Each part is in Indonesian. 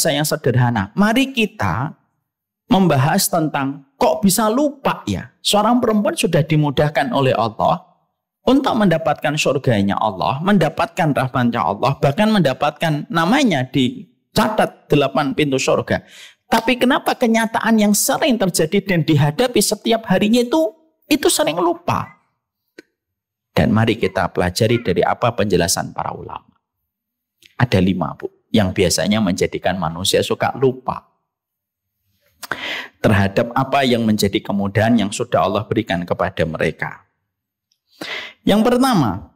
yang sederhana. Mari kita membahas tentang kok bisa lupa ya. Seorang perempuan sudah dimudahkan oleh Allah untuk mendapatkan surganya Allah, mendapatkan rahmatnya Allah, bahkan mendapatkan namanya dicatat 8 pintu surga. Tapi kenapa kenyataan yang sering terjadi dan dihadapi setiap harinya itu sering lupa? Dan mari kita pelajari dari apa penjelasan para ulama. Ada 5, Bu, yang biasanya menjadikan manusia suka lupa terhadap apa yang menjadi kemudahan yang sudah Allah berikan kepada mereka. Yang pertama,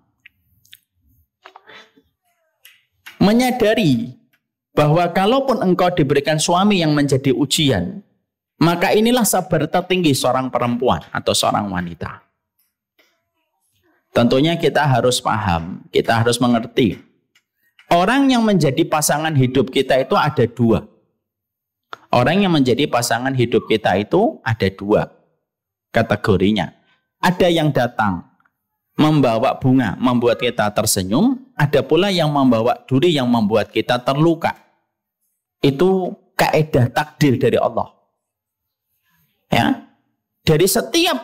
menyadari bahwa kalaupun engkau diberikan suami yang menjadi ujian, maka inilah sabar tertinggi seorang perempuan atau seorang wanita. Tentunya kita harus paham, kita harus mengerti. Orang yang menjadi pasangan hidup kita itu ada 2. Orang yang menjadi pasangan hidup kita itu ada 2 kategorinya. Ada yang datang membawa bunga, membuat kita tersenyum. Ada pula yang membawa duri yang membuat kita terluka. Itu kaidah takdir dari Allah. Ya. Dari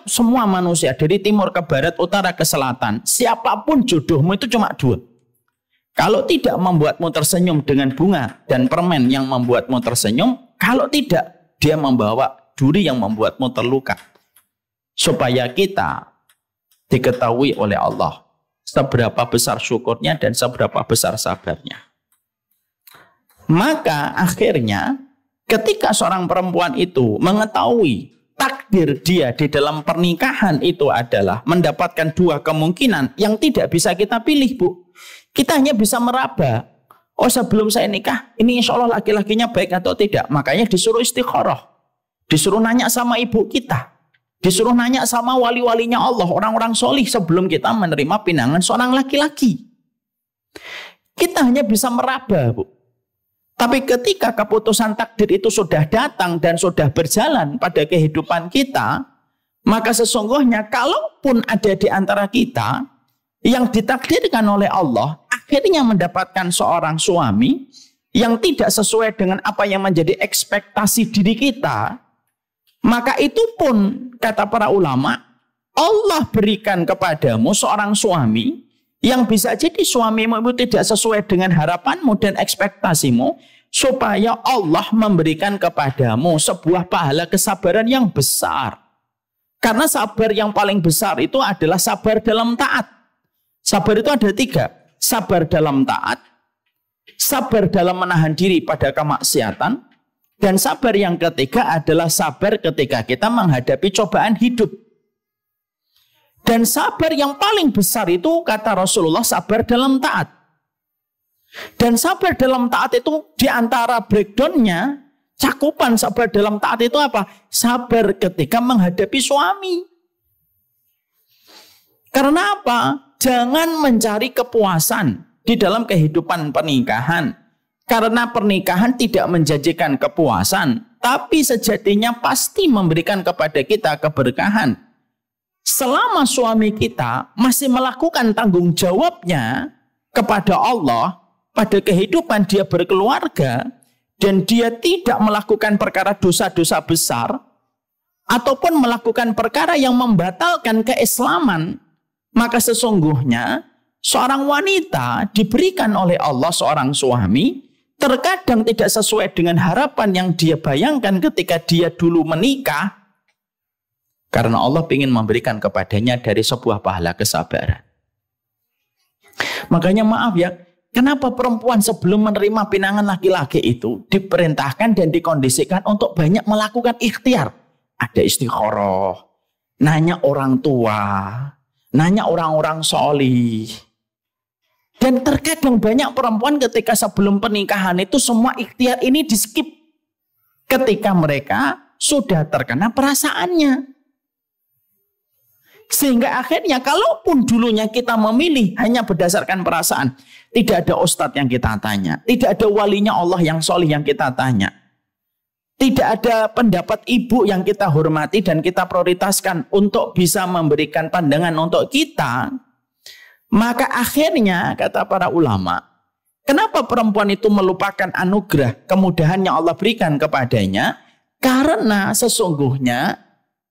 semua manusia, dari timur ke barat, utara ke selatan, siapapun jodohmu itu cuma 2. Kalau tidak membuatmu tersenyum dengan bunga dan permen yang membuatmu tersenyum, kalau tidak, dia membawa duri yang membuatmu terluka. Supaya kita diketahui oleh Allah seberapa besar syukurnya dan seberapa besar sabarnya. Maka akhirnya ketika seorang perempuan itu mengetahui takdir dia di dalam pernikahan itu adalah mendapatkan 2 kemungkinan yang tidak bisa kita pilih, Bu. Kita hanya bisa meraba. Oh, sebelum saya nikah, ini insya Allah laki-lakinya baik atau tidak. Makanya disuruh istikharah. Disuruh nanya sama ibu kita. Disuruh nanya sama wali-walinya Allah, orang-orang solih sebelum kita menerima pinangan seorang laki-laki. Kita hanya bisa meraba, Bu. Tapi ketika keputusan takdir itu sudah datang dan sudah berjalan pada kehidupan kita, maka sesungguhnya kalaupun ada di antara kita yang ditakdirkan oleh Allah akhirnya mendapatkan seorang suami yang tidak sesuai dengan apa yang menjadi ekspektasi diri kita, maka itu pun kata para ulama, Allah berikan kepadamu seorang suami yang bisa jadi suamimu itu tidak sesuai dengan harapanmu dan ekspektasimu, supaya Allah memberikan kepadamu sebuah pahala kesabaran yang besar. Karena sabar yang paling besar itu adalah sabar dalam taat. Sabar itu ada 3. Sabar dalam taat, sabar dalam menahan diri pada kemaksiatan, dan sabar yang ketiga adalah sabar ketika kita menghadapi cobaan hidup. Dan sabar yang paling besar itu kata Rasulullah sabar dalam taat. Dan sabar dalam taat itu diantara breakdownnya, cakupan sabar dalam taat itu apa? Sabar ketika menghadapi suami. Karena apa? Jangan mencari kepuasan di dalam kehidupan pernikahan. Karena pernikahan tidak menjanjikan kepuasan, tapi sejatinya pasti memberikan kepada kita keberkahan. Selama suami kita masih melakukan tanggung jawabnya kepada Allah pada kehidupan dia berkeluarga, dan dia tidak melakukan perkara dosa-dosa besar ataupun melakukan perkara yang membatalkan keislaman, maka sesungguhnya seorang wanita diberikan oleh Allah seorang suami terkadang tidak sesuai dengan harapan yang dia bayangkan ketika dia dulu menikah, karena Allah ingin memberikan kepadanya dari sebuah pahala kesabaran. Makanya maaf ya, kenapa perempuan sebelum menerima pinangan laki-laki itu diperintahkan dan dikondisikan untuk banyak melakukan ikhtiar. Ada istikharah, nanya orang tua, nanya orang-orang solih. Dan terkadang banyak perempuan ketika sebelum pernikahan itu semua ikhtiar ini di skip ketika mereka sudah terkena perasaannya. Sehingga akhirnya kalaupun dulunya kita memilih hanya berdasarkan perasaan, tidak ada ustadz yang kita tanya, tidak ada walinya Allah yang solih yang kita tanya, tidak ada pendapat ibu yang kita hormati dan kita prioritaskan untuk bisa memberikan pandangan untuk kita, maka akhirnya kata para ulama, Kenapa perempuan itu melupakan anugerah, kemudahan yang Allah berikan kepadanya? Karena sesungguhnya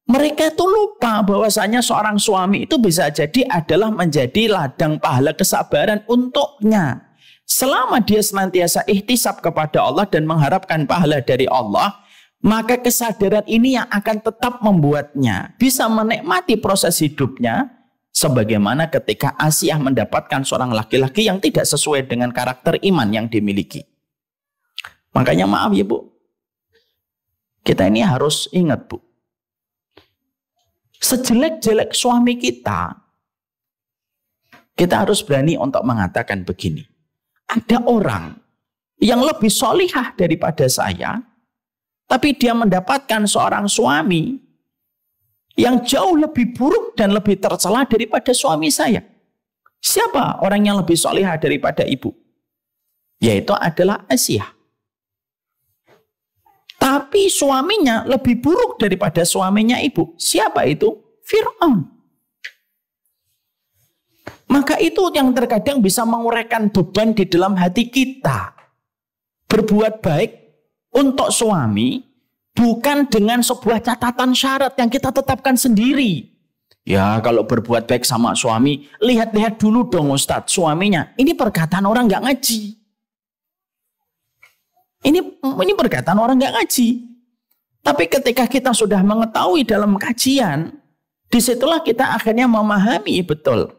mereka itu lupa bahwasanya seorang suami itu bisa jadi adalah menjadi ladang pahala kesabaran untuknya. Selama dia senantiasa ihtisab kepada Allah dan mengharapkan pahala dari Allah, maka kesadaran ini yang akan tetap membuatnya bisa menikmati proses hidupnya, sebagaimana ketika Asiyah mendapatkan seorang laki-laki yang tidak sesuai dengan karakter iman yang dimiliki. Makanya maaf ya Bu, kita ini harus ingat Bu, sejelek-jelek suami kita harus berani untuk mengatakan begini. Ada orang yang lebih solihah daripada saya, tapi dia mendapatkan seorang suami yang jauh lebih buruk dan lebih tercela daripada suami saya. Siapa orang yang lebih solihah daripada ibu? Yaitu adalah Asiyah. Tapi suaminya lebih buruk daripada suaminya ibu. Siapa itu? Fir'aun. Maka itu yang terkadang bisa menguraikan beban di dalam hati kita. Berbuat baik untuk suami bukan dengan sebuah catatan syarat yang kita tetapkan sendiri. Ya kalau berbuat baik sama suami, lihat-lihat dulu dong Ustadz suaminya. Ini perkataan orang nggak ngaji. Ini perkataan orang nggak ngaji. Tapi ketika kita sudah mengetahui dalam kajian, disitulah kita akhirnya memahami betul.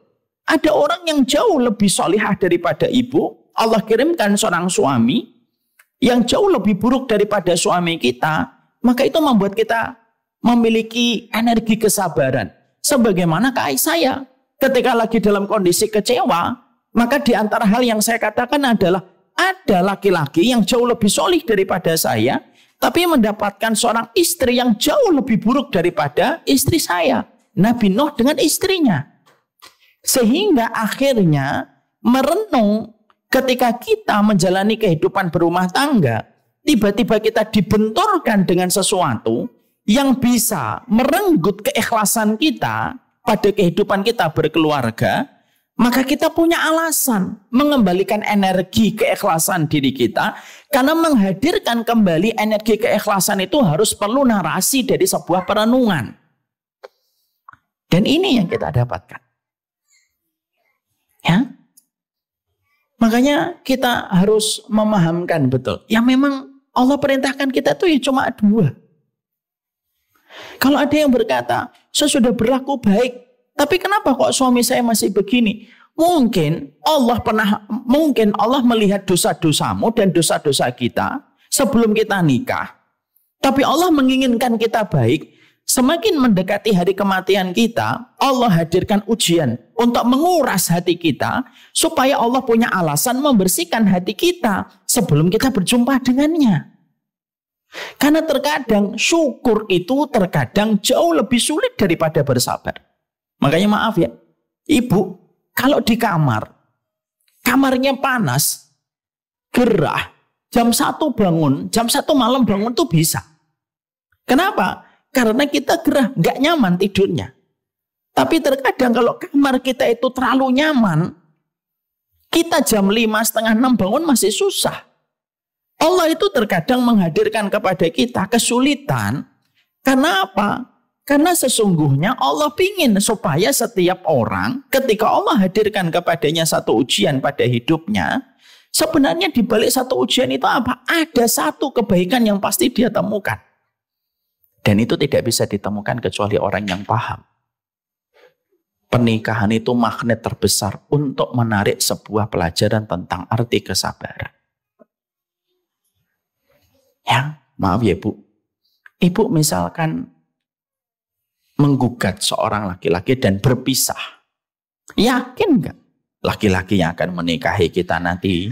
Ada orang yang jauh lebih solihah daripada ibu. Allah kirimkan seorang suami yang jauh lebih buruk daripada suami kita. Maka itu membuat kita memiliki energi kesabaran. Sebagaimana kayak saya. Ketika lagi dalam kondisi kecewa, maka di antara hal yang saya katakan adalah ada laki-laki yang jauh lebih solih daripada saya, tapi mendapatkan seorang istri yang jauh lebih buruk daripada istri saya. Nabi Nuh dengan istrinya. Sehingga akhirnya merenung ketika kita menjalani kehidupan berumah tangga, tiba-tiba kita dibenturkan dengan sesuatu yang bisa merenggut keikhlasan kita pada kehidupan kita berkeluarga, maka kita punya alasan mengembalikan energi keikhlasan diri kita. Karena menghadirkan kembali energi keikhlasan itu harus perlu narasi dari sebuah perenungan. Dan ini yang kita dapatkan. Ya, makanya kita harus memahamkan betul. Ya memang Allah perintahkan kita tuh ya cuma dua. Kalau ada yang berkata, saya sudah berlaku baik, tapi kenapa kok suami saya masih begini? Mungkin Allah melihat dosa-dosamu dan dosa-dosa kita sebelum kita nikah. Tapi Allah menginginkan kita baik. Semakin mendekati hari kematian kita, Allah hadirkan ujian untuk menguras hati kita supaya Allah punya alasan membersihkan hati kita sebelum kita berjumpa dengannya. Karena terkadang syukur itu terkadang jauh lebih sulit daripada bersabar. Makanya maaf ya, ibu kalau di kamarnya panas, gerah, jam 1 bangun, jam 1 malam bangun tuh bisa. Kenapa? Karena kita gerah, nggak nyaman tidurnya. Tapi terkadang kalau kamar kita itu terlalu nyaman, kita jam 5, setengah 6 bangun masih susah. Allah itu terkadang menghadirkan kepada kita kesulitan. Karena apa? Karena sesungguhnya Allah ingin supaya setiap orang ketika Allah hadirkan kepadanya satu ujian pada hidupnya, sebenarnya di balik satu ujian itu apa? Ada satu kebaikan yang pasti dia temukan. Dan itu tidak bisa ditemukan kecuali orang yang paham. Pernikahan itu magnet terbesar untuk menarik sebuah pelajaran tentang arti kesabaran. Ya, maaf ya Bu. Ibu misalkan menggugat seorang laki-laki dan berpisah. Yakin nggak laki-laki yang akan menikahi kita nanti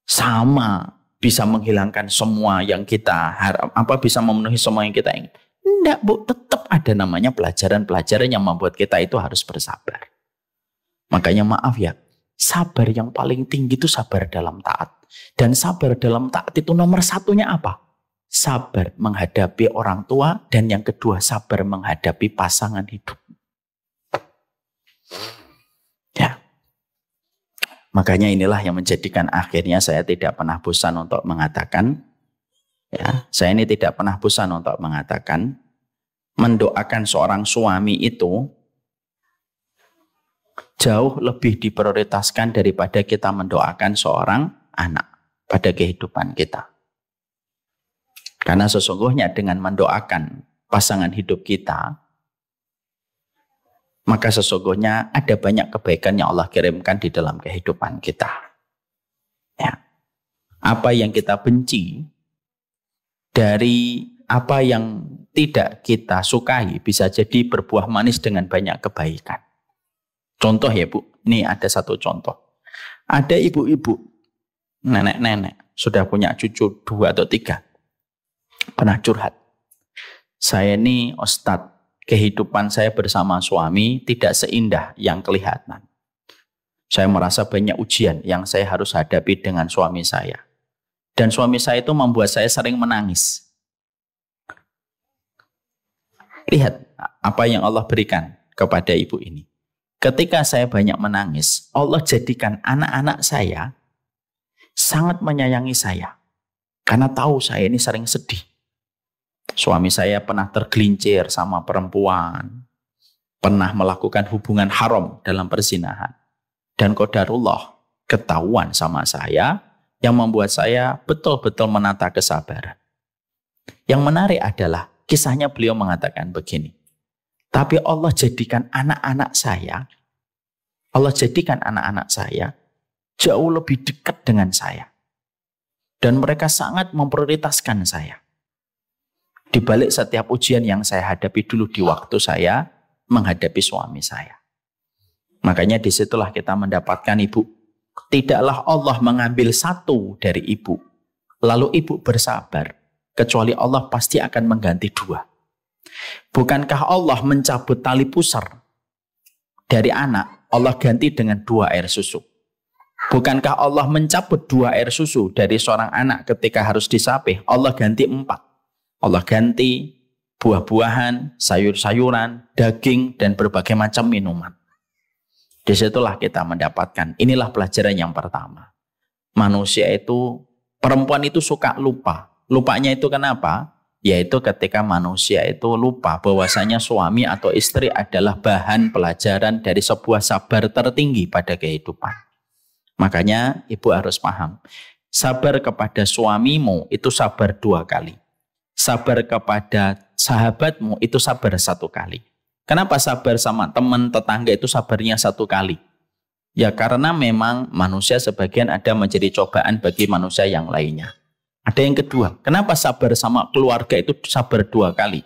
sama bisa menghilangkan semua yang kita harap, bisa memenuhi semua yang kita ingin? Enggak Bu, tetap ada namanya pelajaran-pelajaran yang membuat kita itu harus bersabar. Makanya maaf ya, sabar yang paling tinggi itu sabar dalam taat. Dan sabar dalam taat itu nomor satunya apa? Sabar menghadapi orang tua, dan yang kedua sabar menghadapi pasangan hidup. Ya. Makanya inilah yang menjadikan akhirnya saya tidak pernah bosan untuk mengatakan, ya, saya ini tidak pernah bosan untuk mengatakan, mendoakan seorang suami itu jauh lebih diprioritaskan daripada kita mendoakan seorang anak pada kehidupan kita. Karena sesungguhnya dengan mendoakan pasangan hidup kita, maka sesungguhnya ada banyak kebaikan yang Allah kirimkan di dalam kehidupan kita. Ya. Apa yang kita benci dari apa yang tidak kita sukai bisa jadi berbuah manis dengan banyak kebaikan. Contoh ya Bu, ini ada satu contoh. Ada ibu-ibu, nenek-nenek, sudah punya cucu 2 atau 3. Pernah curhat. Saya ini Ustadz, kehidupan saya bersama suami tidak seindah yang kelihatan. Saya merasa banyak ujian yang saya harus hadapi dengan suami saya. Dan suami saya itu membuat saya sering menangis. Lihat apa yang Allah berikan kepada ibu ini. Ketika saya banyak menangis, Allah jadikan anak-anak saya sangat menyayangi saya. Karena tahu saya ini sering sedih. Suami saya pernah tergelincir sama perempuan, pernah melakukan hubungan haram dalam perzinahan. Dan qadarullah ketahuan sama saya yang membuat saya betul-betul menata kesabaran. Yang menarik adalah kisahnya beliau mengatakan begini. Tapi Allah jadikan anak-anak saya jauh lebih dekat dengan saya. Dan mereka sangat memprioritaskan saya. Di balik setiap ujian yang saya hadapi dulu di waktu saya menghadapi suami saya. Makanya disitulah kita mendapatkan ibu. Tidaklah Allah mengambil satu dari ibu. Lalu ibu bersabar. Kecuali Allah pasti akan mengganti 2. Bukankah Allah mencabut tali pusar dari anak, Allah ganti dengan 2 air susu. Bukankah Allah mencabut 2 air susu dari seorang anak ketika harus disapih, Allah ganti 4. Allah ganti buah-buahan, sayur-sayuran, daging, dan berbagai macam minuman. Disitulah kita mendapatkan, inilah pelajaran yang pertama. Manusia itu, perempuan itu suka lupa. Lupanya itu kenapa? Yaitu ketika manusia itu lupa bahwasanya suami atau istri adalah bahan pelajaran dari sebuah sabar tertinggi pada kehidupan. Makanya ibu harus paham, sabar kepada suamimu itu sabar 2 kali. Sabar kepada sahabatmu itu sabar 1 kali. Kenapa sabar sama teman tetangga itu sabarnya 1 kali? Ya karena memang manusia sebagian ada menjadi cobaan bagi manusia yang lainnya. Ada yang kedua, kenapa sabar sama keluarga itu sabar 2 kali?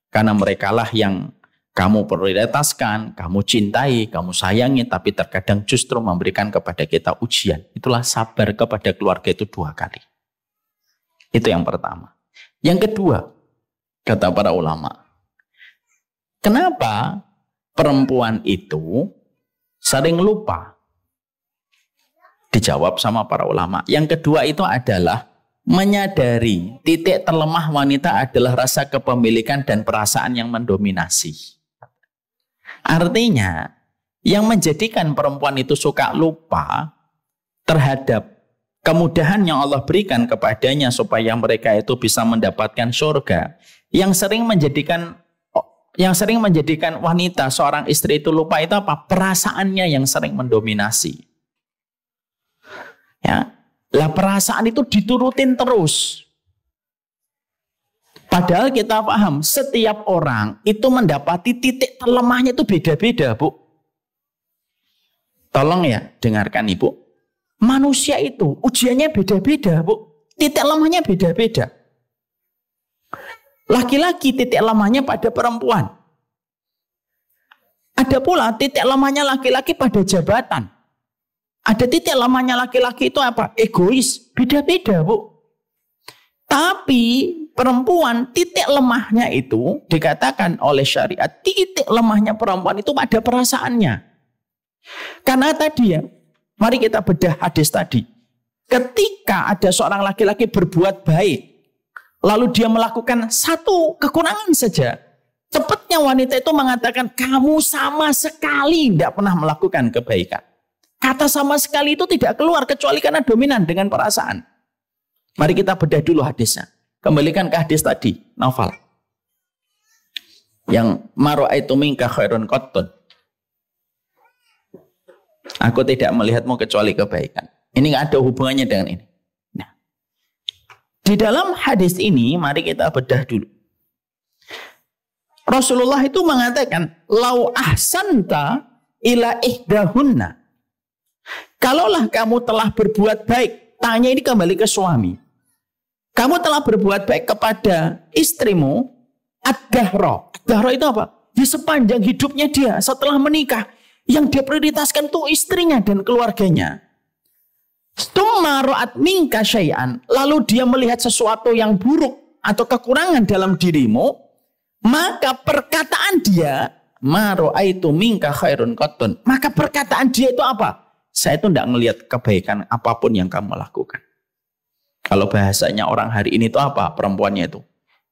Karena merekalah yang kamu prioritaskan, kamu cintai, kamu sayangi, tapi terkadang justru memberikan kepada kita ujian. Itulah sabar kepada keluarga itu 2 kali. Itu yang pertama. Yang kedua, kata para ulama, kenapa perempuan itu sering lupa? Dijawab sama para ulama. Yang kedua itu adalah menyadari titik terlemah wanita adalah rasa kepemilikan dan perasaan yang mendominasi. Artinya, yang menjadikan perempuan itu suka lupa terhadap kemudahan yang Allah berikan kepadanya supaya mereka itu bisa mendapatkan surga. Yang sering menjadikan wanita, seorang istri itu lupa itu apa? Perasaannya yang sering mendominasi. Ya, lah perasaan itu diturutin terus. Padahal kita paham, setiap orang itu mendapati titik terlemahnya itu beda-beda, Bu. Tolong ya, dengarkan Ibu. Manusia itu ujiannya beda-beda, Bu. Titik lemahnya beda-beda. Laki-laki titik lemahnya pada perempuan. Ada pula titik lemahnya laki-laki pada jabatan. Ada titik lemahnya laki-laki itu apa? Egois. Beda-beda, Bu. Tapi perempuan titik lemahnya itu dikatakan oleh syariat, titik lemahnya perempuan itu pada perasaannya. Karena tadi ya, mari kita bedah hadis tadi. Ketika ada seorang laki-laki berbuat baik, lalu dia melakukan satu kekurangan saja, cepatnya wanita itu mengatakan, kamu sama sekali tidak pernah melakukan kebaikan. Kata sama sekali itu tidak keluar kecuali karena dominan dengan perasaan. Mari kita bedah dulu hadisnya. Kembalikan ke hadis tadi, Naufal. Yang mara'aitu minka khairun qattun. Aku tidak melihatmu kecuali kebaikan. Ini nggak ada hubungannya dengan ini. Nah, di dalam hadis ini, mari kita bedah dulu. Rasulullah itu mengatakan, lau ahsanta ila ihdahunna. Kalaulah kamu telah berbuat baik, tanya ini kembali ke suami. Kamu telah berbuat baik kepada istrimu, ad-dahra. Ad-dahra itu apa? Di sepanjang hidupnya dia setelah menikah, yang dia prioritaskan itu istrinya dan keluarganya. Stumma ra'at minka syai'an, lalu dia melihat sesuatu yang buruk atau kekurangan dalam dirimu, maka perkataan dia, ma ra'aitu minka khairun qattun. Maka perkataan dia itu apa? Saya itu tidak melihat kebaikan apapun yang kamu lakukan. Kalau bahasanya orang hari ini itu apa? Perempuannya itu.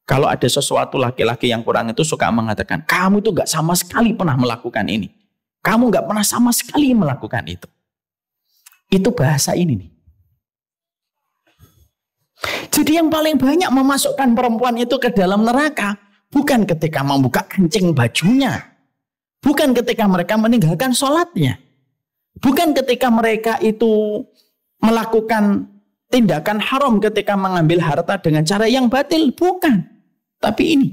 Kalau ada sesuatu laki-laki yang kurang itu suka mengatakan, kamu itu nggak sama sekali pernah melakukan ini. Kamu nggak pernah sama sekali melakukan itu. Itu bahasa ini nih. Jadi yang paling banyak memasukkan perempuan itu ke dalam neraka, bukan ketika membuka kancing bajunya. Bukan ketika mereka meninggalkan sholatnya. Bukan ketika mereka itu melakukan tindakan haram ketika mengambil harta dengan cara yang batil. Bukan. Tapi ini.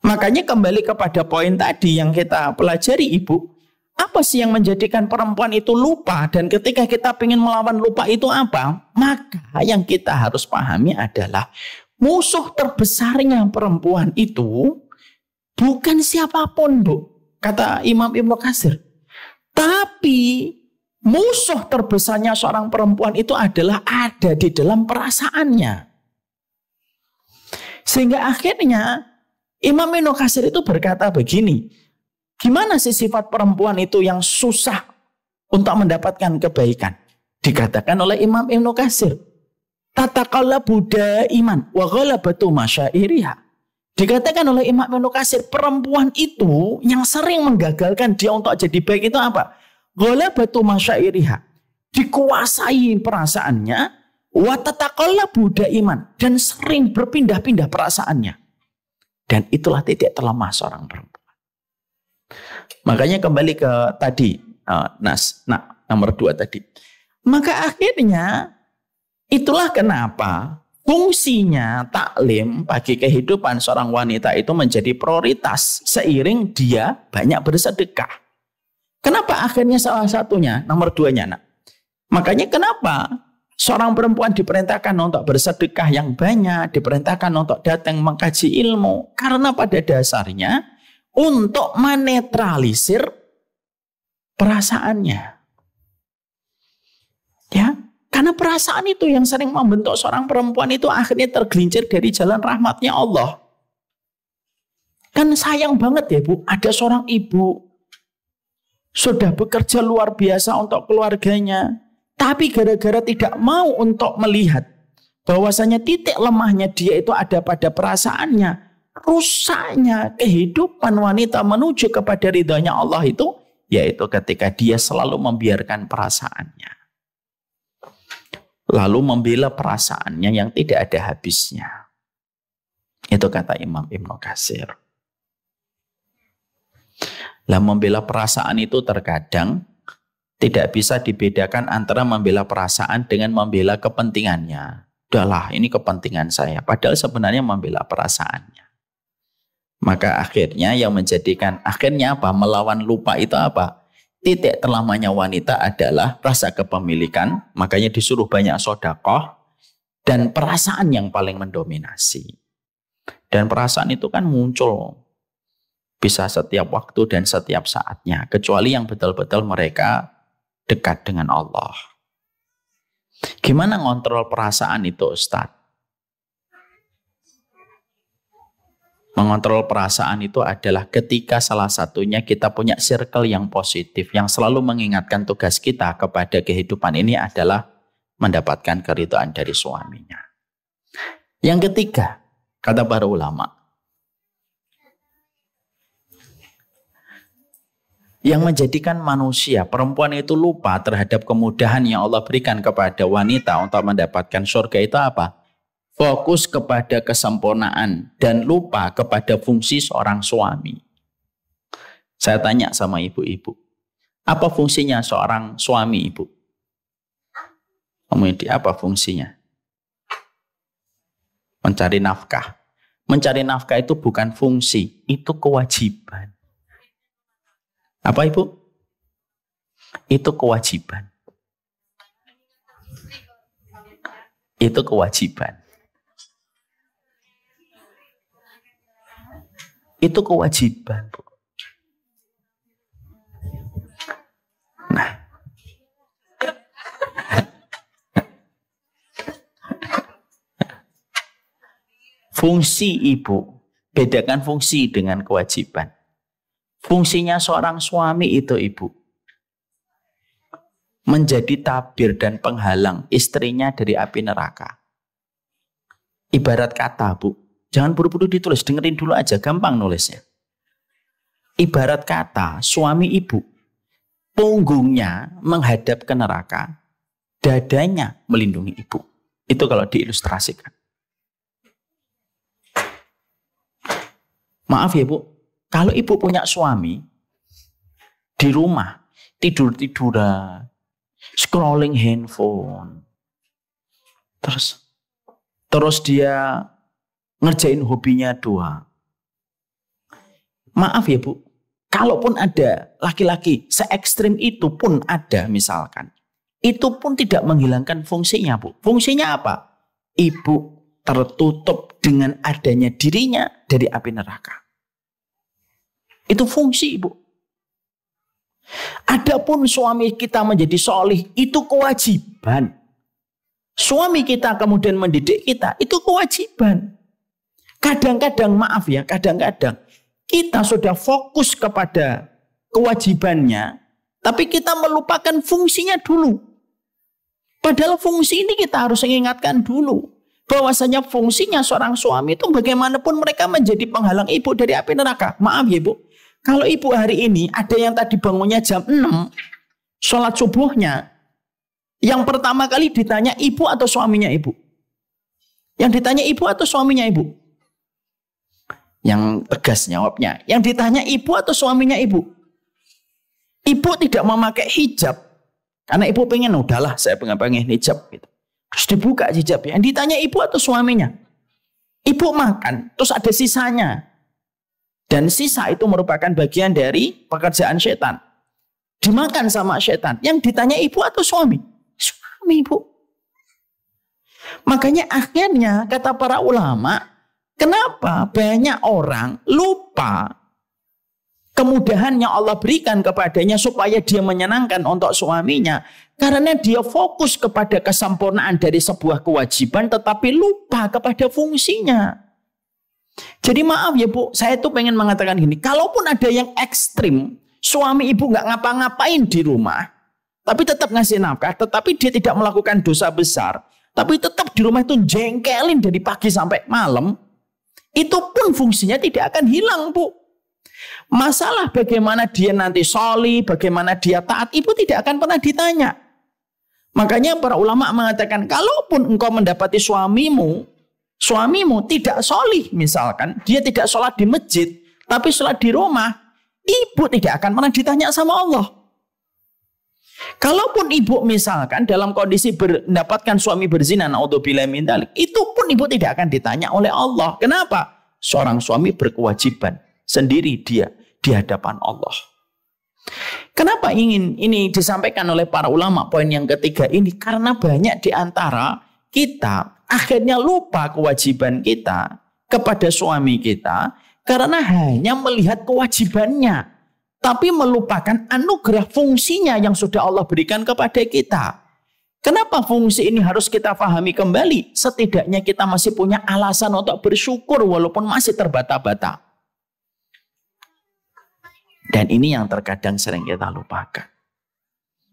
Makanya kembali kepada poin tadi yang kita pelajari, Ibu. Apa sih yang menjadikan perempuan itu lupa? Dan ketika kita ingin melawan lupa itu apa? Maka yang kita harus pahami adalah musuh terbesarnya perempuan itu bukan siapapun, Bu. Kata Imam Ibnu Katsir. Tapi musuh terbesarnya seorang perempuan itu adalah ada di dalam perasaannya. Sehingga akhirnya Imam Ibnu Katsir itu berkata begini, gimana sih sifat perempuan itu yang susah untuk mendapatkan kebaikan? Dikatakan oleh Imam Ibnu Katsir, tataqallabu daiman wa ghalabatu masyairiha. Dikatakan oleh Imam Ibnu Katsir, perempuan itu yang sering menggagalkan dia untuk jadi baik itu apa? Ghalabatu masyairiha. Dikuasai perasaannya, wa tataqallabu daiman, dan sering berpindah-pindah perasaannya. Dan itulah titik terlemah seorang perempuan. Makanya kembali ke tadi, nomor 2 tadi. Maka akhirnya itulah kenapa fungsinya taklim bagi kehidupan seorang wanita itu menjadi prioritas seiring dia banyak bersedekah. Kenapa akhirnya salah satunya, nomor 2-nya, Nak? Makanya kenapa seorang perempuan diperintahkan untuk bersedekah yang banyak, diperintahkan untuk datang mengkaji ilmu. Karena pada dasarnya untuk menetralisir perasaannya. Ya, karena perasaan itu yang sering membentuk seorang perempuan itu akhirnya tergelincir dari jalan rahmatnya Allah. Kan sayang banget ya, Bu, ada seorang ibu sudah bekerja luar biasa untuk keluarganya, tapi gara-gara tidak mau untuk melihat bahwasanya titik lemahnya dia itu ada pada perasaannya, rusaknya kehidupan wanita menuju kepada ridhonya Allah itu, yaitu ketika dia selalu membiarkan perasaannya. Lalu membela perasaannya yang tidak ada habisnya. Itu kata Imam Ibnu Katsir. Lah membela perasaan itu terkadang tidak bisa dibedakan antara membela perasaan dengan membela kepentingannya. Udahlah, ini kepentingan saya. Padahal sebenarnya membela perasaannya. Maka akhirnya yang menjadikan akhirnya apa? Melawan lupa itu apa? Titik terlamanya wanita adalah rasa kepemilikan. Makanya disuruh banyak sedekah. Dan perasaan yang paling mendominasi. Dan perasaan itu kan muncul bisa setiap waktu dan setiap saatnya. Kecuali yang betul-betul mereka dekat dengan Allah. Gimana ngontrol perasaan itu, Ustaz? Mengontrol perasaan itu adalah ketika salah satunya kita punya circle yang positif, yang selalu mengingatkan tugas kita kepada kehidupan ini adalah mendapatkan keridhaan dari suaminya. Yang ketiga, kata para ulama, Yang menjadikan manusia, perempuan itu lupa terhadap kemudahan yang Allah berikan kepada wanita untuk mendapatkan surga itu apa? Fokus kepada kesempurnaan dan lupa kepada fungsi seorang suami. Saya tanya sama ibu-ibu, apa fungsinya seorang suami, ibu? Apa fungsinya? Mencari nafkah. Mencari nafkah itu bukan fungsi, itu kewajiban. Apa, Ibu? Itu kewajiban. Itu kewajiban. Itu kewajiban, Bu. Nah. Fungsi ibu, bedakan fungsi dengan kewajiban. Fungsinya seorang suami itu, ibu, menjadi tabir dan penghalang istrinya dari api neraka. Ibarat kata, Bu, jangan buru-buru ditulis, dengerin dulu aja, gampang nulisnya. Ibarat kata, suami ibu, punggungnya menghadap ke neraka, dadanya melindungi ibu. Itu kalau diilustrasikan. Maaf ya, Bu, kalau ibu punya suami di rumah tidur-tiduran, scrolling handphone, terus dia ngerjain hobinya doang. Maaf ya, Bu, kalaupun ada laki-laki se-ekstrim itu pun ada misalkan, itu pun tidak menghilangkan fungsinya, Bu. Fungsinya apa? Ibu tertutup dengan adanya dirinya dari api neraka. Itu fungsi, Ibu. Adapun suami kita menjadi solih, itu kewajiban. Suami kita kemudian mendidik kita, itu kewajiban. Kadang-kadang, maaf ya, kadang-kadang kita sudah fokus kepada kewajibannya, tapi kita melupakan fungsinya dulu. Padahal fungsi ini kita harus mengingatkan dulu. Bahwasanya fungsinya seorang suami itu bagaimanapun mereka menjadi penghalang ibu dari api neraka. Maaf ya, Bu. Kalau ibu hari ini ada yang tadi bangunnya jam 6, sholat subuhnya, yang pertama kali ditanya ibu atau suaminya ibu? Yang ditanya ibu atau suaminya ibu? Yang tegas jawabnya. Yang ditanya ibu atau suaminya ibu? Ibu tidak memakai hijab. Karena ibu pengen, udahlah saya pengen hijab. Gitu. Terus dibuka hijabnya. Yang ditanya ibu atau suaminya? Ibu makan, terus ada sisanya. Dan sisa itu merupakan bagian dari pekerjaan setan. Dimakan sama setan. Yang ditanya ibu atau suami? Suami, Bu. Makanya akhirnya kata para ulama, kenapa banyak orang lupa kemudahan yang Allah berikan kepadanya supaya dia menyenangkan untuk suaminya. Karena dia fokus kepada kesempurnaan dari sebuah kewajiban tetapi lupa kepada fungsinya. Jadi maaf ya, Bu, saya tuh pengen mengatakan gini, kalaupun ada yang ekstrim, suami ibu nggak ngapa-ngapain di rumah, tapi tetap ngasih nafkah, tetapi dia tidak melakukan dosa besar, tapi tetap di rumah itu jengkelin dari pagi sampai malam, itu pun fungsinya tidak akan hilang, Bu. Masalah bagaimana dia nanti sholih, bagaimana dia taat, ibu tidak akan pernah ditanya. Makanya para ulama mengatakan, kalaupun engkau mendapati suamimu tidak sholih misalkan, dia tidak sholat di masjid, tapi sholat di rumah, ibu tidak akan pernah ditanya sama Allah. Kalaupun ibu misalkan dalam kondisi mendapatkan suami berzina, naudzubillah min dzalik, itu pun ibu tidak akan ditanya oleh Allah. Kenapa? Seorang suami berkewajiban sendiri dia di hadapan Allah. Kenapa ingin ini disampaikan oleh para ulama poin yang ketiga ini? Karena banyak di antara kita akhirnya lupa kewajiban kita kepada suami kita karena hanya melihat kewajibannya, tapi melupakan anugerah fungsinya yang sudah Allah berikan kepada kita. Kenapa fungsi ini harus kita pahami kembali? Setidaknya kita masih punya alasan untuk bersyukur walaupun masih terbata-bata. Dan ini yang terkadang sering kita lupakan.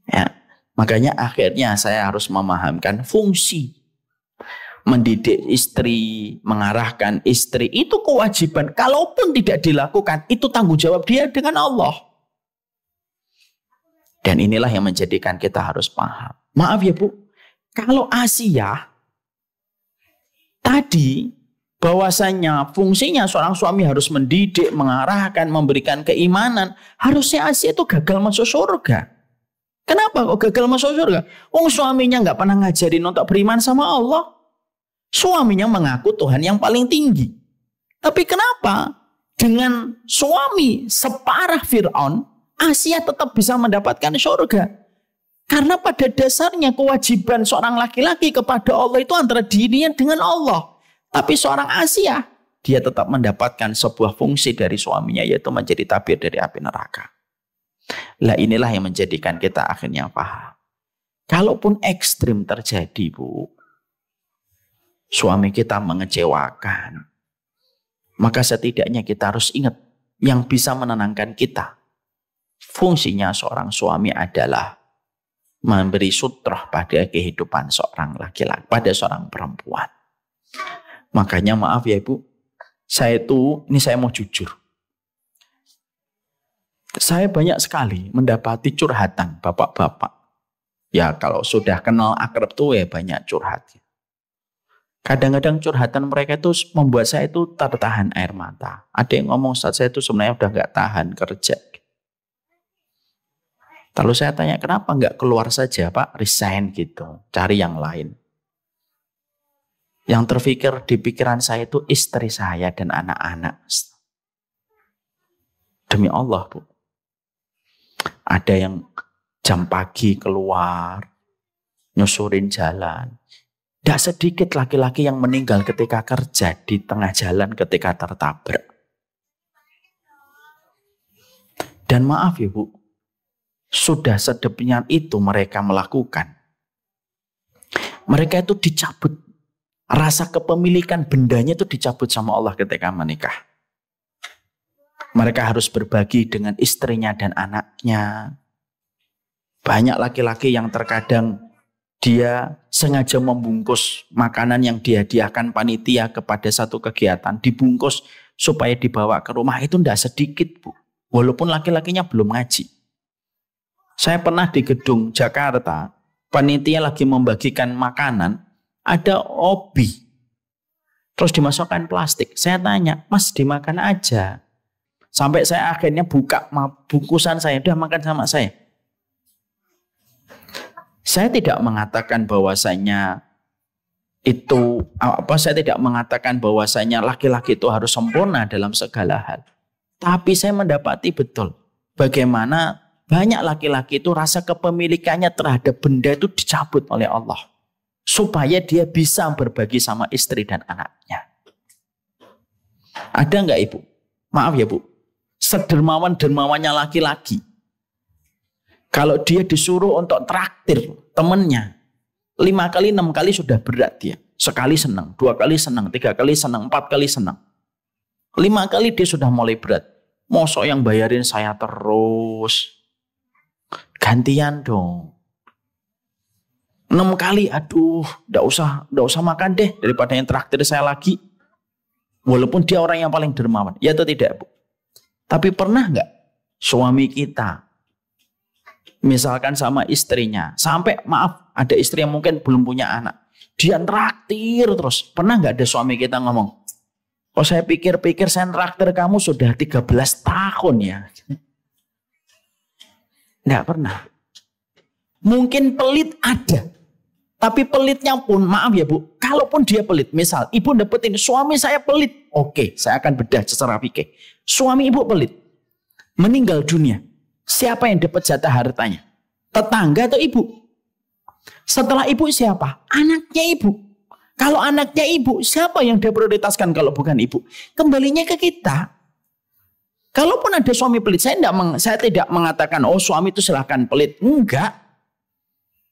Ya, makanya akhirnya saya harus memahamkan fungsi. Mendidik istri, mengarahkan istri, itu kewajiban. Kalaupun tidak dilakukan, itu tanggung jawab dia dengan Allah. Dan inilah yang menjadikan kita harus paham. Maaf ya Bu, kalau Asia tadi bahwasanya fungsinya seorang suami harus mendidik, mengarahkan, memberikan keimanan, harusnya Asia itu gagal masuk surga. Kenapa kok gagal masuk surga? Suaminya nggak pernah ngajarin untuk beriman sama Allah. Suaminya mengaku Tuhan yang paling tinggi. Tapi kenapa dengan suami separah Fir'aun, Asia tetap bisa mendapatkan surga? Karena pada dasarnya kewajiban seorang laki-laki kepada Allah itu antara dirinya dengan Allah. Tapi seorang Asia, dia tetap mendapatkan sebuah fungsi dari suaminya, yaitu menjadi tabir dari api neraka. Lah inilah yang menjadikan kita akhirnya paham. Kalaupun ekstrim terjadi Bu, suami kita mengecewakan, maka setidaknya kita harus ingat yang bisa menenangkan kita. Fungsinya seorang suami adalah memberi sutroh pada kehidupan seorang laki-laki, pada seorang perempuan. Makanya maaf ya Ibu, ini saya mau jujur. Saya banyak sekali mendapati curhatan bapak-bapak. Ya kalau sudah kenal akrab tuh ya banyak curhat. Kadang-kadang curhatan mereka itu membuat saya itu tertahan air mata. Ada yang ngomong saat saya itu sebenarnya udah nggak tahan kerja. Lalu saya tanya kenapa nggak keluar saja Pak, resign gitu, cari yang lain. Yang terfikir di pikiran saya itu istri saya dan anak-anak. Demi Allah Bu. Ada yang jam pagi keluar, nyusurin jalan. Tidak sedikit laki-laki yang meninggal ketika kerja di tengah jalan ketika tertabrak. Dan maaf ya Bu, sudah sedemikian itu mereka melakukan. Mereka itu dicabut. Rasa kepemilikan bendanya itu dicabut sama Allah ketika menikah. Mereka harus berbagi dengan istrinya dan anaknya. Banyak laki-laki yang terkadang dia sengaja membungkus makanan yang dihadiahkan panitia kepada satu kegiatan. Dibungkus supaya dibawa ke rumah, itu tidak sedikit Bu. Walaupun laki-lakinya belum ngaji. Saya pernah di gedung Jakarta, panitia lagi membagikan makanan. Ada obi, terus dimasukkan plastik. Saya tanya, Mas dimakan aja. Sampai saya akhirnya buka bungkusan saya, udah makan sama saya. Saya tidak mengatakan bahwasanya itu saya tidak mengatakan bahwasanya laki-laki itu harus sempurna dalam segala hal. Tapi saya mendapati betul bagaimana banyak laki-laki itu rasa kepemilikannya terhadap benda itu dicabut oleh Allah. Supaya dia bisa berbagi sama istri dan anaknya. Ada nggak Ibu? Maaf ya Bu. Sedermawan-dermawannya laki-laki. Kalau dia disuruh untuk traktir temennya. 5 kali, 6 kali sudah berat dia. Sekali senang, 2 kali senang, 3 kali senang, 4 kali senang. 5 kali dia sudah mulai berat. Mosok yang bayarin saya terus. Gantian dong. 6 kali, aduh, enggak usah makan deh daripada yang traktir saya lagi. Walaupun dia orang yang paling dermawan, ya atau tidak Bu? Tapi pernah nggak suami kita, misalkan sama istrinya, sampai maaf ada istri yang mungkin belum punya anak, dia traktir terus. Pernah nggak ada suami kita ngomong, oh saya pikir-pikir saya traktir kamu sudah 13 tahun ya? Nggak pernah. Mungkin pelit ada. Tapi pelitnya pun, maaf ya Bu, kalaupun dia pelit, misal Ibu dapetin suami saya pelit, oke, saya akan bedah secara fikih. Suami Ibu pelit, meninggal dunia, siapa yang dapat jatah hartanya? Tetangga atau Ibu? Setelah Ibu siapa? Anaknya Ibu. Kalau anaknya Ibu, siapa yang dia prioritaskan kalau bukan Ibu? Kembalinya ke kita. Kalaupun ada suami pelit, saya tidak mengatakan, oh suami itu silahkan pelit. Enggak.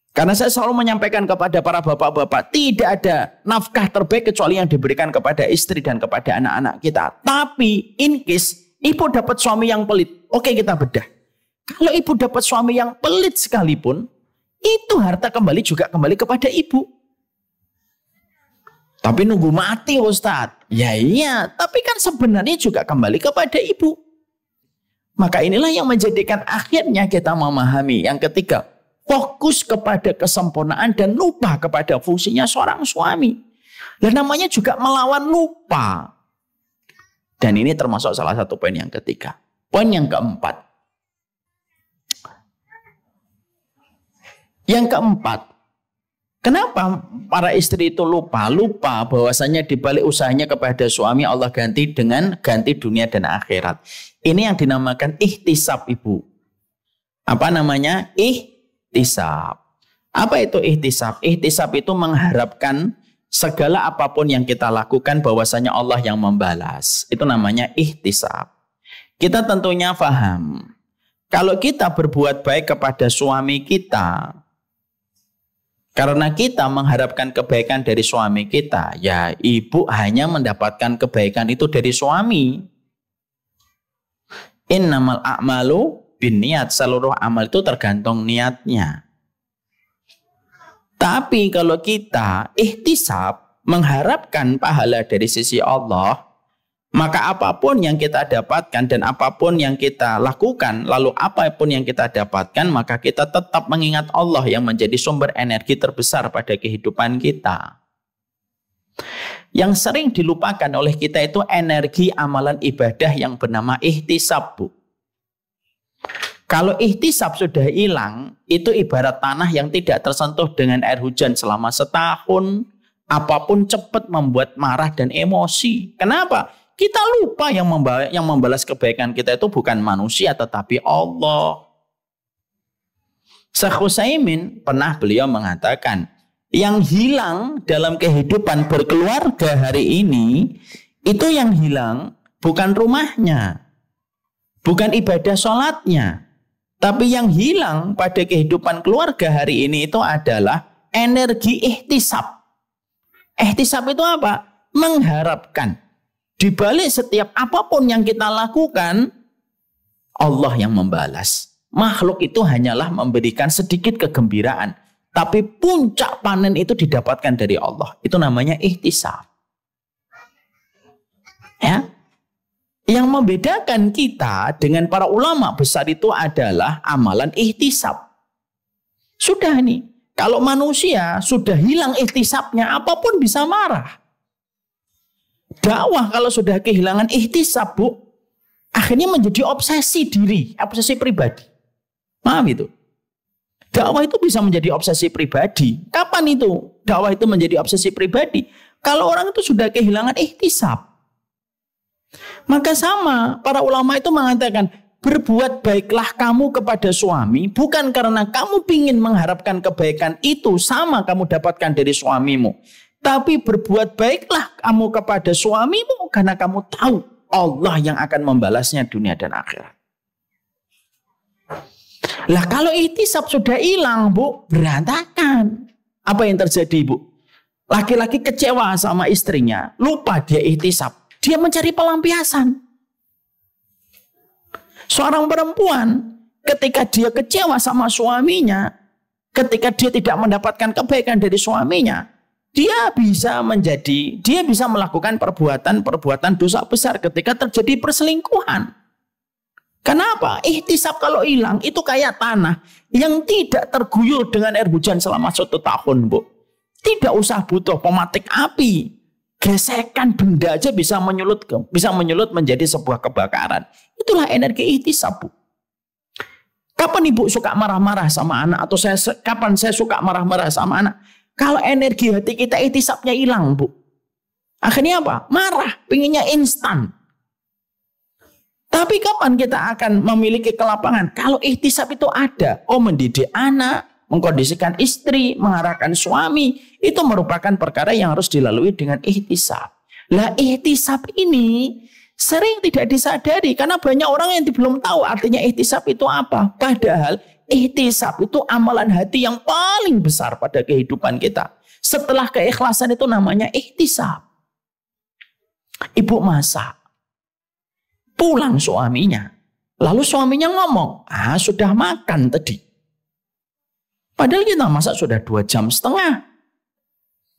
Karena saya selalu menyampaikan kepada para bapak-bapak, tidak ada nafkah terbaik kecuali yang diberikan kepada istri dan kepada anak-anak kita. Tapi in case Ibu dapat suami yang pelit, oke kita bedah. Kalau Ibu dapat suami yang pelit sekalipun, itu harta juga kembali kepada Ibu. Tapi nunggu mati Ustadz. Ya iya, tapi kan sebenarnya juga kembali kepada Ibu. Maka inilah yang menjadikan akhirnya kita memahami. Yang ketiga, fokus kepada kesempurnaan dan lupa kepada fungsinya seorang suami. Dan namanya juga melawan lupa. Dan ini termasuk salah satu poin yang ketiga. Poin yang keempat. Yang keempat, kenapa para istri itu lupa? Lupa bahwasanya dibalik usahanya kepada suami Allah ganti dengan ganti dunia dan akhirat. Ini yang dinamakan ihtisab, Ibu. Apa namanya? Ihtisab. Apa itu ihtisab? Ihtisab itu mengharapkan segala apapun yang kita lakukan bahwasanya Allah yang membalas. Itu namanya ihtisab. Kita tentunya paham. Kalau kita berbuat baik kepada suami kita, karena kita mengharapkan kebaikan dari suami kita, ya ibu hanya mendapatkan kebaikan itu dari suami. Innamal a'malu binniat, seluruh amal itu tergantung niatnya. Tapi kalau kita ihtisab, mengharapkan pahala dari sisi Allah, maka apapun yang kita dapatkan dan apapun yang kita lakukan, lalu apapun yang kita dapatkan, maka kita tetap mengingat Allah yang menjadi sumber energi terbesar pada kehidupan kita. Yang sering dilupakan oleh kita itu energi amalan ibadah yang bernama ihtisab, Bu. Kalau ihtisab sudah hilang, itu ibarat tanah yang tidak tersentuh dengan air hujan selama setahun. Apapun cepat membuat marah dan emosi. Kenapa? Kita lupa yang membalas kebaikan kita itu bukan manusia tetapi Allah. Syekh Utsaimin pernah beliau mengatakan, yang hilang dalam kehidupan berkeluarga hari ini, itu yang hilang bukan rumahnya, bukan ibadah sholatnya, tapi yang hilang pada kehidupan keluarga hari ini itu adalah energi ihtisab. Ihtisab itu apa? Mengharapkan. Di balik setiap apapun yang kita lakukan, Allah yang membalas. Makhluk itu hanyalah memberikan sedikit kegembiraan. Tapi puncak panen itu didapatkan dari Allah. Itu namanya ihtisab. Ya. Yang membedakan kita dengan para ulama besar itu adalah amalan ihtisab. Sudah nih, kalau manusia sudah hilang ihtisabnya, apapun bisa marah. Dakwah kalau sudah kehilangan ihtisab, Bu, akhirnya menjadi obsesi diri, obsesi pribadi. Paham itu? Dakwah itu bisa menjadi obsesi pribadi. Kapan itu dakwah itu menjadi obsesi pribadi? Kalau orang itu sudah kehilangan ihtisab. Maka sama, para ulama itu mengatakan, berbuat baiklah kamu kepada suami, bukan karena kamu ingin mengharapkan kebaikan itu sama kamu dapatkan dari suamimu. Tapi berbuat baiklah kamu kepada suamimu karena kamu tahu Allah yang akan membalasnya dunia dan akhirat. Lah kalau ihtisab sudah hilang, Bu, berantakan. Apa yang terjadi, Bu? Laki-laki kecewa sama istrinya, lupa dia ihtisab. Dia mencari pelampiasan. Seorang perempuan ketika dia kecewa sama suaminya, ketika dia tidak mendapatkan kebaikan dari suaminya, dia bisa melakukan perbuatan dosa besar ketika terjadi perselingkuhan. Kenapa? Ihtisab kalau hilang itu kayak tanah yang tidak terguyur dengan air hujan selama 1 tahun, Bu. Tidak usah butuh pematik api. Gesekan benda aja bisa menyulut menjadi sebuah kebakaran. Itulah energi ihtisab, Bu. Kapan Ibu suka marah-marah sama anak? Atau kapan saya suka marah-marah sama anak? Kalau energi hati kita ihtisabnya hilang, Bu. Akhirnya apa? Marah, pinginnya instan. Tapi kapan kita akan memiliki kelapangan? Kalau ihtisab itu ada. Oh, mendidik anak, mengkondisikan istri, mengarahkan suami. Itu merupakan perkara yang harus dilalui dengan ihtisab. Lah ihtisab ini sering tidak disadari. Karena banyak orang yang belum tahu artinya ihtisab itu apa. Padahal ihtisab itu amalan hati yang paling besar pada kehidupan kita. Setelah keikhlasan itu namanya ihtisab. Ibu masak. Pulang suaminya. Lalu suaminya ngomong, sudah makan tadi. Padahal kita masak sudah 2,5 jam.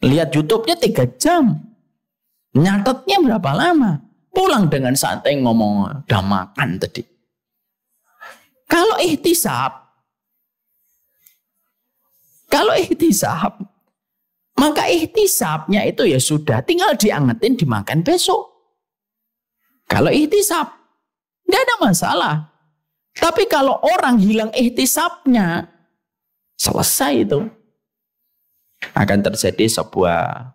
Lihat YouTube-nya 3 jam. Nyatetnya berapa lama. Pulang dengan santai ngomong, udah makan tadi. Kalau ihtisab, maka ihtisabnya itu ya sudah tinggal diangetin dimakan besok. Kalau ihtisab, tidak ada masalah. Tapi kalau orang hilang ihtisabnya, selesai itu. Akan terjadi sebuah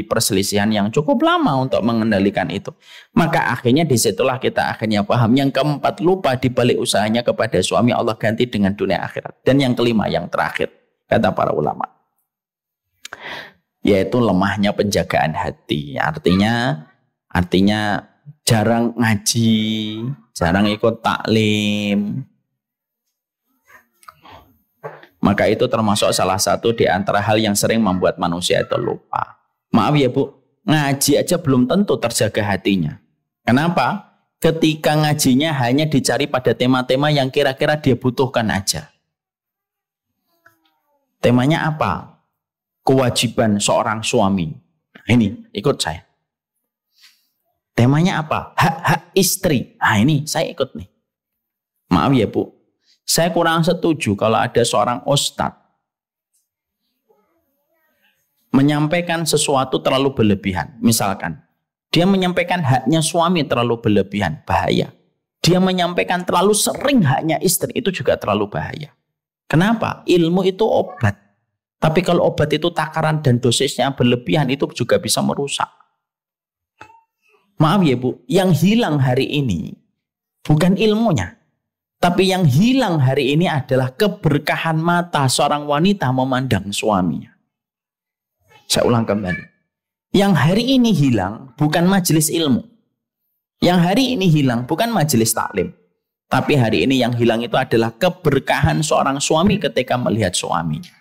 perselisihan yang cukup lama untuk mengendalikan itu. Maka akhirnya disitulah kita akhirnya paham. Yang keempat, lupa dibalik usahanya kepada suami, Allah ganti dengan dunia akhirat. Dan yang kelima, yang terakhir, kata para ulama, yaitu lemahnya penjagaan hati. Artinya jarang ngaji, jarang ikut taklim. Maka itu termasuk salah satu di antara hal yang sering membuat manusia itu lupa. Maaf ya Bu, ngaji aja belum tentu terjaga hatinya. Kenapa? Ketika ngajinya hanya dicari pada tema-tema yang kira-kira dia butuhkan aja. Temanya apa? Kewajiban seorang suami. Nah, ini, ikut saya. Temanya apa? Hak-hak istri. Nah ini, saya ikut nih. Maaf ya Bu, saya kurang setuju kalau ada seorang ustadz menyampaikan sesuatu terlalu berlebihan. Misalkan, dia menyampaikan haknya suami terlalu berlebihan, bahaya. Dia menyampaikan terlalu sering haknya istri, itu juga terlalu bahaya. Kenapa? Ilmu itu obat. Tapi kalau obat itu takaran dan dosisnya berlebihan, itu juga bisa merusak. Maaf ya Bu, yang hilang hari ini bukan ilmunya. Tapi yang hilang hari ini adalah keberkahan mata seorang wanita memandang suaminya. Saya ulang kembali. Yang hari ini hilang bukan majelis ilmu. Yang hari ini hilang bukan majelis taklim. Tapi hari ini yang hilang itu adalah keberkahan seorang suami ketika melihat suaminya.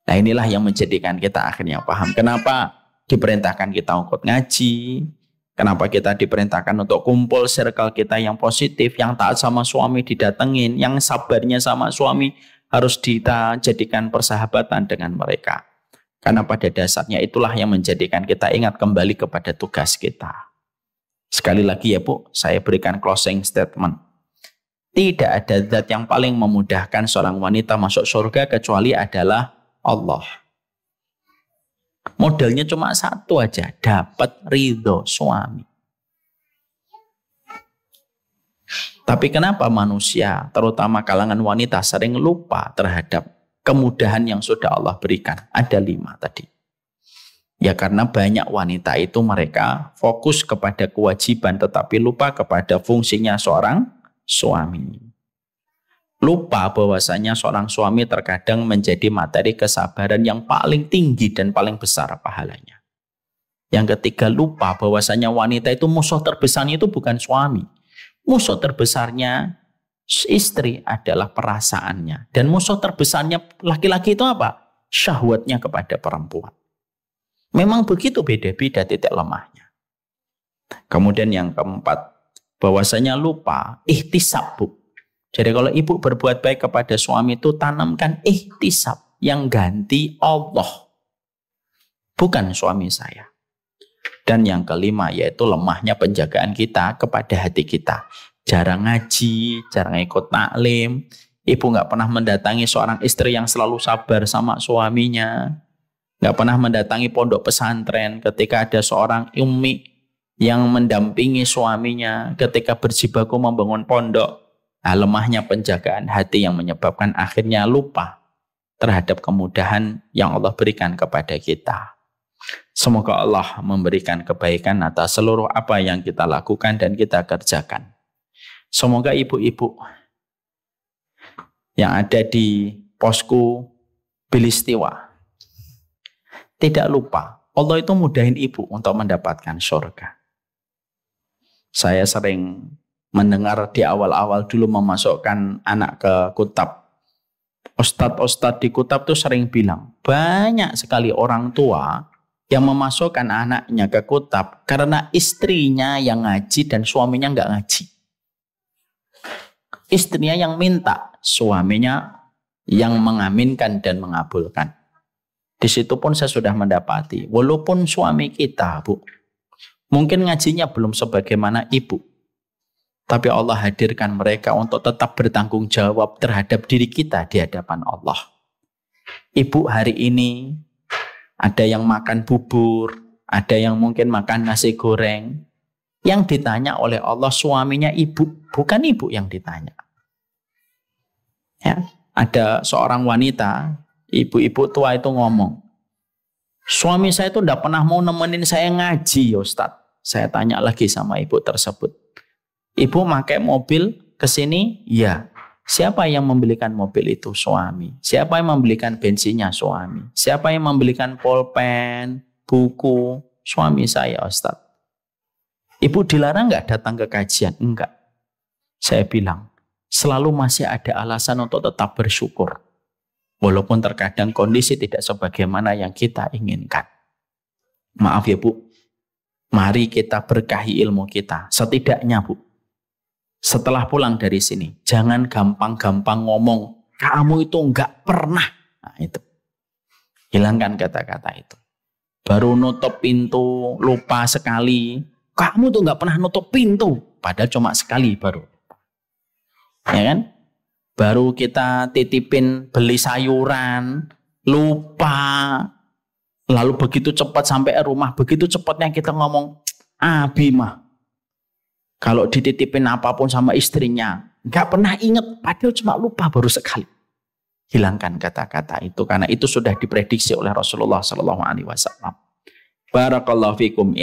Nah inilah yang menjadikan kita akhirnya paham. Kenapa diperintahkan kita untuk ngaji. Kenapa kita diperintahkan untuk kumpul circle kita yang positif, yang taat sama suami didatengin, yang sabarnya sama suami harus kita jadikan persahabatan dengan mereka. Karena pada dasarnya itulah yang menjadikan kita ingat kembali kepada tugas kita. Sekali lagi ya Bu, saya berikan closing statement. Tidak ada zat yang paling memudahkan seorang wanita masuk surga kecuali adalah Allah. Modalnya cuma satu aja, dapat ridho suami. Tapi kenapa manusia, terutama kalangan wanita, sering lupa terhadap kemudahan yang sudah Allah berikan? Ada 5 tadi. Ya karena banyak wanita itu mereka fokus kepada kewajiban tetapi lupa kepada fungsinya seorang suami. Lupa bahwasanya seorang suami terkadang menjadi materi kesabaran yang paling tinggi dan paling besar pahalanya. Yang ketiga, lupa bahwasanya wanita itu musuh terbesarnya itu bukan suami. Musuh terbesarnya istri adalah perasaannya. Dan musuh terbesarnya laki-laki itu apa? Syahwatnya kepada perempuan. Memang begitu beda-beda titik lemahnya. Kemudian yang keempat, bahwasanya lupa ihtisab Bu. Jadi kalau ibu berbuat baik kepada suami itu tanamkan ihtisab yang ganti Allah. Bukan suami saya. Dan yang kelima yaitu lemahnya penjagaan kita kepada hati kita. Jarang ngaji, jarang ikut taklim. Ibu nggak pernah mendatangi seorang istri yang selalu sabar sama suaminya. Nggak pernah mendatangi pondok pesantren ketika ada seorang ummi yang mendampingi suaminya ketika berjibaku membangun pondok. Nah, lemahnya penjagaan hati yang menyebabkan akhirnya lupa terhadap kemudahan yang Allah berikan kepada kita. Semoga Allah memberikan kebaikan atas seluruh apa yang kita lakukan dan kita kerjakan. Semoga ibu-ibu yang ada di posku Bilistiwa tidak lupa Allah itu mudahin ibu untuk mendapatkan surga. Saya sering mendengar di awal-awal dulu memasukkan anak ke kutab. Ustadz-ustadz di kutab tuh sering bilang, banyak sekali orang tua yang memasukkan anaknya ke kutab karena istrinya yang ngaji dan suaminya nggak ngaji. Istrinya yang minta, suaminya yang mengaminkan dan mengabulkan. Di situ pun saya sudah mendapati, walaupun suami kita, Bu, mungkin ngajinya belum sebagaimana ibu. Tapi Allah hadirkan mereka untuk tetap bertanggung jawab terhadap diri kita di hadapan Allah. Ibu hari ini ada yang makan bubur, ada yang mungkin makan nasi goreng. Yang ditanya oleh Allah suaminya ibu, bukan ibu yang ditanya. Ya, ada seorang wanita, ibu-ibu tua itu ngomong, suami saya itu tidak pernah mau nemenin saya ngaji ya Ustadz. Saya tanya lagi sama ibu tersebut. Ibu pakai mobil ke sini? Ya. Siapa yang membelikan mobil itu? Suami. Siapa yang membelikan bensinnya? Suami. Siapa yang membelikan pulpen, buku? Suami saya, Ustadz. Ibu dilarang nggak datang ke kajian? Enggak. Saya bilang, selalu masih ada alasan untuk tetap bersyukur. Walaupun terkadang kondisi tidak sebagaimana yang kita inginkan. Maaf ya Bu, mari kita berkahi ilmu kita. Setidaknya Bu, setelah pulang dari sini, jangan gampang-gampang ngomong, kamu itu enggak pernah. Nah itu, hilangkan kata-kata itu. Baru nutup pintu, lupa sekali. Kamu tuh enggak pernah nutup pintu. Padahal cuma sekali baru. Ya kan? Baru kita titipin beli sayuran, lupa. Lalu begitu cepat sampai rumah, begitu cepatnya kita ngomong, Bima. Kalau dititipin apapun sama istrinya, nggak pernah ingat, padahal cuma lupa baru sekali. Hilangkan kata-kata itu, karena itu sudah diprediksi oleh Rasulullah SAW. Barakallahu fikum.